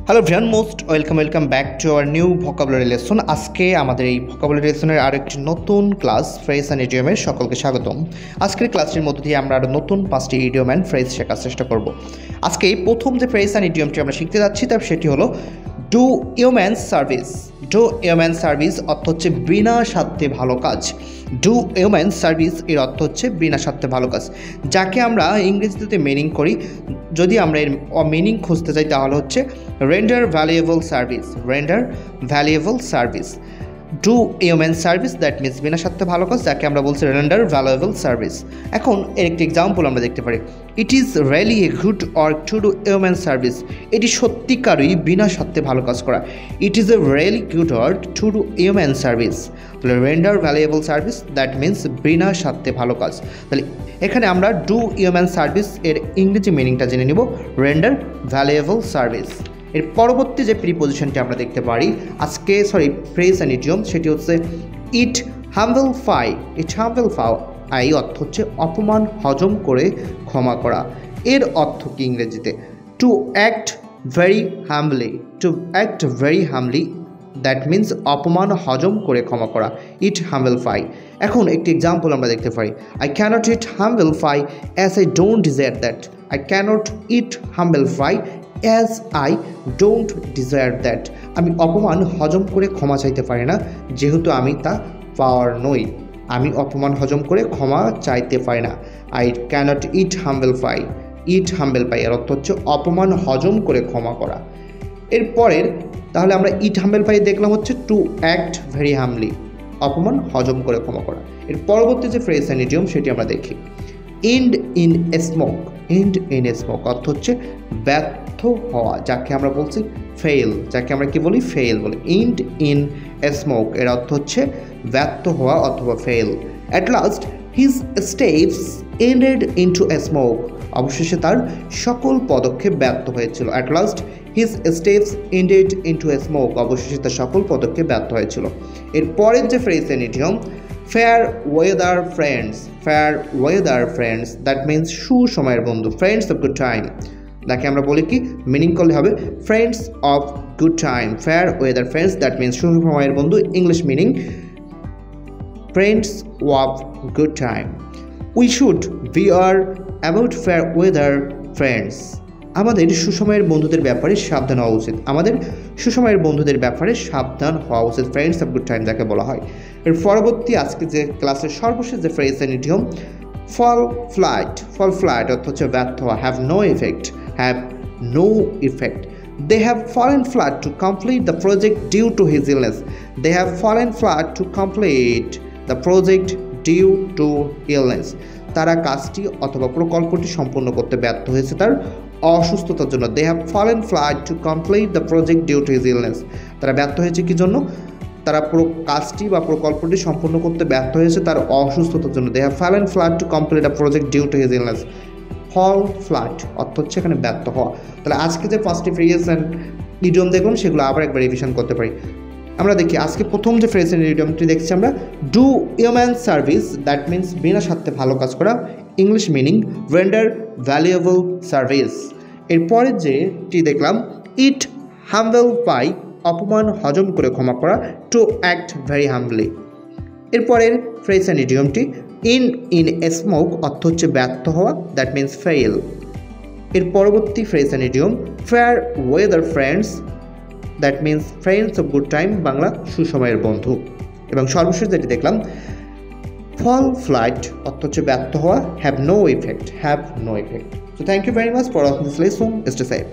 Hello everyone, most welcome back to our new vocabulary lesson. আজকে আমাদের এই vocabulary লেসনের আরেকটি নতুন ক্লাস ফ্রেজ অ্যান্ড ইডিয়মের সকলকে স্বাগতম। আজকের ক্লাসটির মধ্য দিয়ে আমরা আরও নতুন 5টি ইডিয়ম অ্যান্ড ফ্রেজ শেখার চেষ্টা করব। আজকে প্রথম যে ফ্রেজ অ্যান্ড ইডিয়মটি আমরা শিখতে যাচ্ছি সেটি হলো do human service. Do human service অর্থ হচ্ছে বিনা স্বার্থে ভালো কাজ। ডু ইউম্যান সার্ভিস এর অর্থ হচ্ছে বিনা স্বার্থে ভালো কাজ, যাকে আমরা ইংরেজিতে মিনিং করি। যদি আমরা এর মিনিং খুঁজতে চাই তাহলে হচ্ছে render valuable service. Render valuable service, do human service that means বিনা স্বার্থে ভালো কাজ, যাকে আমরা বলছি রেন্ডার ভ্যালুয়েবল সার্ভিস। এখন এর একটি এক্সাম্পল আমরা দেখতে পারি, it is really a good work to do human service. এটি সত্যিকারই বিনা স্বার্থে ভালো কাজ করা। It is a really good work to do human service. তাহলে render valuable service that means বিনা স্বার্থে ভালো কাজ। তাহলে এখানে আমরা ডু ইউম্যান সার্ভিস এর ইংরেজি মিনিংটা জেনে নিব, রেন্ডার ভ্যালুয়েবল সার্ভিস। এর পরবর্তী যে প্রিপোজিশনটি আমরা দেখতে পারি ফ্রেজ অ্যান্ড ইডিয়ম, সেটি হচ্ছে ইট humble pie. Eat humble phi অর্থ হচ্ছে অপমান হজম করে ক্ষমা করা। এর অর্থ কি ইংরেজিতে? To act very humbly. To act very humbly that means অপমান হজম করে ক্ষমা করা। Eat humble pie. এখন একটি এক্সাম্পল আমরা দেখতে পারি, I cannot eat humble pie as I don't desire that. I cannot eat humble pie as I don't desire that. আমি অপমান হজম করে ক্ষমা চাইতে পারি না, যেহেতু আমি তা পাওয়ার নই। আমি অপমান হজম করে ক্ষমা চাইতে পারি না। I cannot eat humble pie. Eat humble pie এর অর্থ হচ্ছে অপমান হজম করে ক্ষমা করা। এরপরের তাহলে আমরা ইট হাম্বল ফাই দেখলাম হচ্ছে টু অ্যাক্ট ভেরি হামলি, অপমান হজম করে ক্ষমা করা। এর পরবর্তী যে ফ্রেজ অ্যান্ড ইডিয়ম সেটি আমরা দেখি, end in a smoke. End in a smoke অর্থ হচ্ছে ব্যর্থ হওয়া, যাকে আমরা বলছি ফেল। যাকে আমরা কি বলি? ফেল বলি। এন্ড ইন এ স্মোক এর অর্থ হচ্ছে ব্যর্থ হওয়া অথবা fail. At last his steps ended into a smoke. অবশেষে তার সকল পদক্ষেপ ব্যর্থ হয়েছিল। At last his steps ended into a smoke. অবশেষে তার সকল পদক্ষেপ ব্যর্থ হয়েছিল। এর পরের যে phrase and idiom, fair weather friends. Fair weather friends that means সুসময়ের বন্ধু। ফ্রেন্ডস অফ গুড টাইম, যাকে আমরা বলি কি মিনিং করলে হবে friends of good time. Fair weather friends that means সুসময়ের বন্ধু। English meaning friends of good time. We should bear about fair weather friends. আমাদের সুসময়ের বন্ধুদের ব্যাপারে সাবধান হওয়া উচিত। আমাদের সুসময়ের বন্ধুদের ব্যাপারে সাবধান হওয়া উচিত। ফ্রেন্ডস অফ গুড টাইম যাকে বলা হয়। এর পরবর্তী আজকে যে ক্লাসের সর্বশেষ যে phrase and idiom, fall flat. Fall flat অর্থ হচ্ছে ব্যর্থ হওয়া। Have no effect. Have no effect. They have fallen flat to complete the project due to his illness. They have fallen flat to complete the project due to illness. তারা কাজটি অথবা প্রকল্পটি সম্পূর্ণ করতে ব্যর্থ হয়েছে তার অসুস্থতার জন্য। They have fallen flat to complete the project due to his illness. তারা ব্যর্থ হয়েছে কি জন্য? তারা কাজটি বা প্রকল্পটি সম্পূর্ণ করতে ব্যর্থ হয়েছে তার অসুস্থতার জন্য। They have fallen flat to complete a project due to his illness. Fall flat অর্থ হচ্ছে এখানে ব্যর্থ হওয়া। তাহলে আজকে যে 5টি ফ্রেজ অ্যান্ড ইডিয়ম দেখুন সেগুলো আবার একবার রিভিশন করতে পারি। আমরা দেখি আজকে প্রথম যে ফ্রেজ অ্যান্ড ইডিয়মটি দেখছি আমরা, do human service that means বিনা স্বার্থে ভালো কাজ করা। English meaning render valuable service. এরপরে যেটি দেখলাম, ইট হাম্বল ফাই অপমান হজম করে ক্ষমা করা। To act very humbly. এরপরের ফ্রেজ অ্যান্ড ইডিয়মটি ইন এ স্মোক অর্থ হচ্ছে ব্যর্থ হওয়া, দ্যাট মিনস ফেল। এর পরবর্তী phrase and idiom, fair weather friends that means friends of good time, Bangla সুসময়ের বন্ধু। এবং সর্বশেষ যেটি দেখলাম, ফল ফ্লাইট অর্থ হচ্ছে ব্যর্থ হওয়া, have no effect. Have no effect. So thank you very much for watching this lesson. Stay safe.